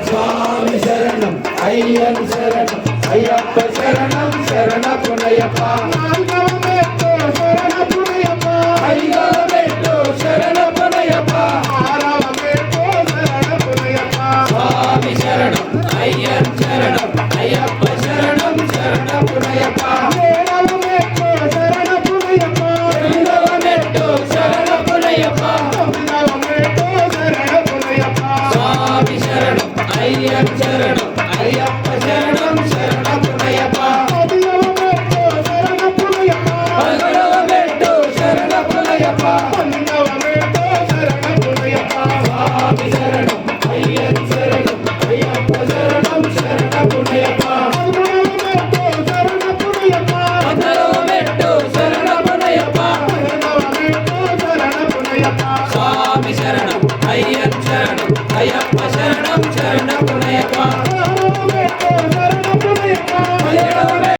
స్వామి శరణం అయ్యన్ శరణం అయ్యప్ప శరణం శరణ పునయప్ప శరణ పునయప్ప స్వామి శరణం అయ్యన్ శరణం అయ్యప్ప శరణం శరణ పునయప్ప స్వామి శరణం అయ్యన్ శరణం అయ్యప్ప శరణం శరణ పునయప్ప పగలవమెట్టు శరణ పునయప్ప స్వామి శరణం అయ్యన్ శరణం అయ్యప్ప శరణం శరణ పునయప్ప పగలవమెట్టు శరణ పునయప్ప స్వామి శరణం అయ్యన్ శరణం అయ్యప్ప శరణం శరణ పునయప్ప